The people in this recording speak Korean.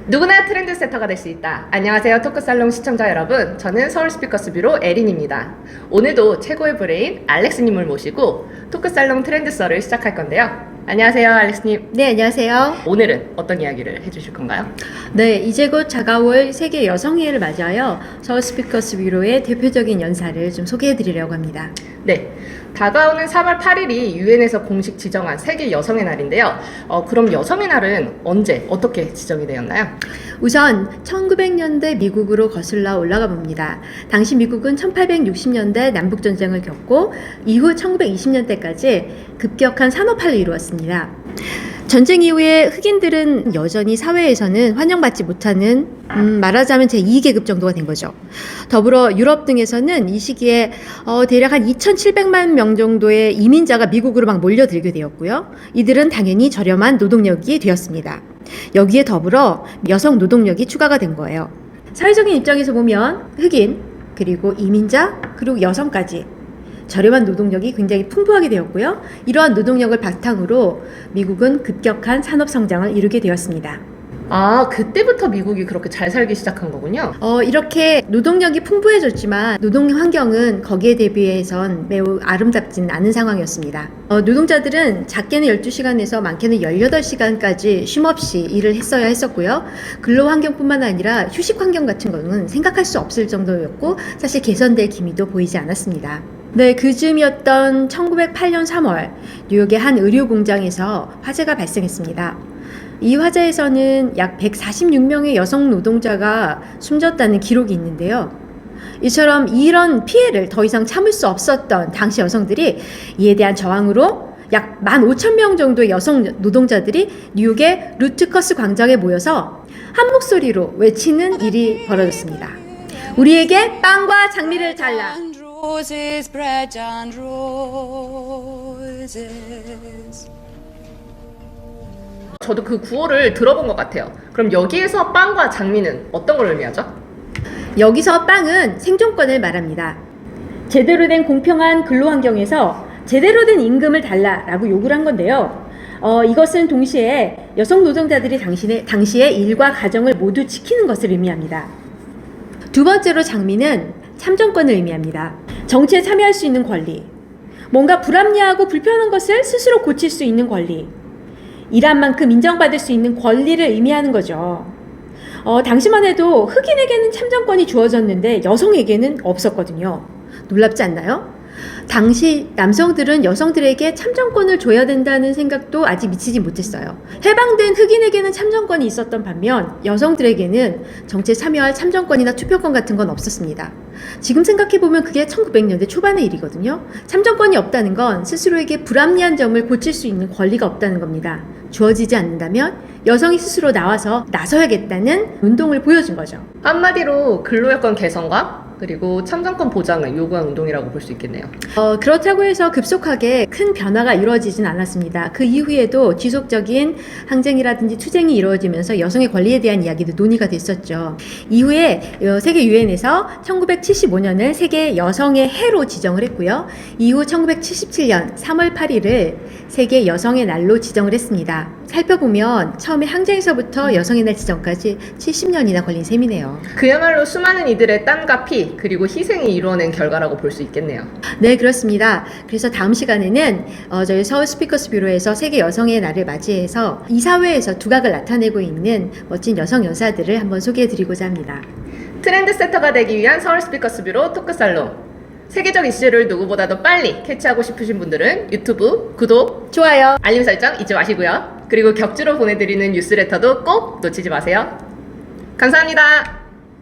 누구나 트렌드세터가 될 수 있다. 안녕하세요, 토크살롱 시청자 여러분. 저는 서울스피커스 뷰로 에린입니다. 오늘도 최고의 브레인 알렉스님을 모시고 토크살롱 트렌드썰을 시작할 건데요. 안녕하세요, 알렉스님. 네, 안녕하세요. 오늘은 어떤 이야기를 해주실 건가요? 네, 이제 곧 다가올 세계 여성의회를 맞이하여 서울스피커스 뷰로의 대표적인 연사를 좀 소개해드리려고 합니다. 네, 다가오는 3월 8일이 유엔에서 공식 지정한 세계 여성의 날인데요. 그럼 여성의 날은 언제, 어떻게 지정이 되었나요? 우선 1900년대 미국으로 거슬러 올라가 봅니다. 당시 미국은 1860년대 남북전쟁을 겪고 이후 1920년대까지 급격한 산업화를 이루었습니다. 전쟁 이후에 흑인들은 여전히 사회에서는 환영받지 못하는 말하자면 제2계급 정도가 된 거죠. 더불어 유럽 등에서는 이 시기에 대략 한 2,700만 명 정도의 이민자가 미국으로 막 몰려들게 되었고요. 이들은 당연히 저렴한 노동력이 되었습니다. 여기에 더불어 여성 노동력이 추가가 된 거예요. 사회적인 입장에서 보면 흑인, 그리고 이민자, 그리고 여성까지 저렴한 노동력이 굉장히 풍부하게 되었고요. 이러한 노동력을 바탕으로 미국은 급격한 산업 성장을 이루게 되었습니다. 아, 그때부터 미국이 그렇게 잘 살기 시작한 거군요. 이렇게 노동력이 풍부해졌지만 노동 환경은 거기에 대비해선 매우 아름답진 않은 상황이었습니다. 노동자들은 작게는 12시간에서 많게는 18시간까지 쉼없이 일을 했어야 했었고요. 근로 환경뿐만 아니라 휴식 환경 같은 거는 생각할 수 없을 정도였고 사실 개선될 기미도 보이지 않았습니다. 네, 그 즈음이었던 1908년 3월 뉴욕의 한 의류 공장에서 화재가 발생했습니다. 이 화재에서는 약 146명의 여성 노동자가 숨졌다는 기록이 있는데요. 이처럼 이런 피해를 더 이상 참을 수 없었던 당시 여성들이 이에 대한 저항으로 약 15,000명 정도의 여성 노동자들이 뉴욕의 루트커스 광장에 모여서 한 목소리로 외치는 일이 벌어졌습니다. 우리에게 빵과 장미를 잘라. Roses, bread and roses. 저도 그 구호를 들어본 것 같아요. 그럼 여기에서 빵과 장미는 어떤 걸 의미하죠? 여기서 빵은 생존권을 말합니다. 제대로 된 공평한 근로 환경에서 제대로 된 임금을 달라라고 요구를 한 건데요. 이것은 동시에 여성 노동자들이 당시에 일과 가정을 모두 지키는 것을 의미합니다. 두 번째로 장미는 참정권을 의미합니다. 정치에 참여할 수 있는 권리, 뭔가 불합리하고 불편한 것을 스스로 고칠 수 있는 권리, 일한 만큼 인정받을 수 있는 권리를 의미하는 거죠. 당시만 해도 흑인에게는 참정권이 주어졌는데 여성에게는 없었거든요. 놀랍지 않나요? 당시 남성들은 여성들에게 참정권을 줘야 된다는 생각도 아직 미치지 못했어요. 해방된 흑인에게는 참정권이 있었던 반면 여성들에게는 정치에 참여할 참정권이나 투표권 같은 건 없었습니다. 지금 생각해보면 그게 1900년대 초반의 일이거든요. 참정권이 없다는 건 스스로에게 불합리한 점을 고칠 수 있는 권리가 없다는 겁니다. 주어지지 않는다면 여성이 스스로 나와서 나서야겠다는 운동을 보여준 거죠. 한마디로 근로여건 개선과 그리고 참정권 보장을 요구한 운동이라고 볼 수 있겠네요. 그렇다고 해서 급속하게 큰 변화가 이루어지진 않았습니다. 그 이후에도 지속적인 항쟁이라든지 투쟁이 이루어지면서 여성의 권리에 대한 이야기도 논의가 됐었죠. 이후에 세계 유엔에서 1975년을 세계 여성의 해로 지정을 했고요. 이후 1977년 3월 8일을 세계 여성의 날로 지정을 했습니다. 살펴보면 처음에 항쟁에서부터 여성의 날 지정까지 70년이나 걸린 셈이네요. 그야말로 수많은 이들의 땀과 피 그리고 희생이 이루어낸 결과라고 볼 수 있겠네요. 네, 그렇습니다. 그래서 다음 시간에는 저희 서울 스피커스 뷰로에서 세계 여성의 날을 맞이해서 이 사회에서 두각을 나타내고 있는 멋진 여성 연사들을 한번 소개해드리고자 합니다. 트렌드세터가 되기 위한 서울 스피커스 뷰로 토크살롱. 세계적 이슈를 누구보다도 빨리 캐치하고 싶으신 분들은 유튜브 구독, 좋아요. 알림 설정 잊지 마시고요. 그리고 격주로 보내드리는 뉴스레터도 꼭 놓치지 마세요. 감사합니다.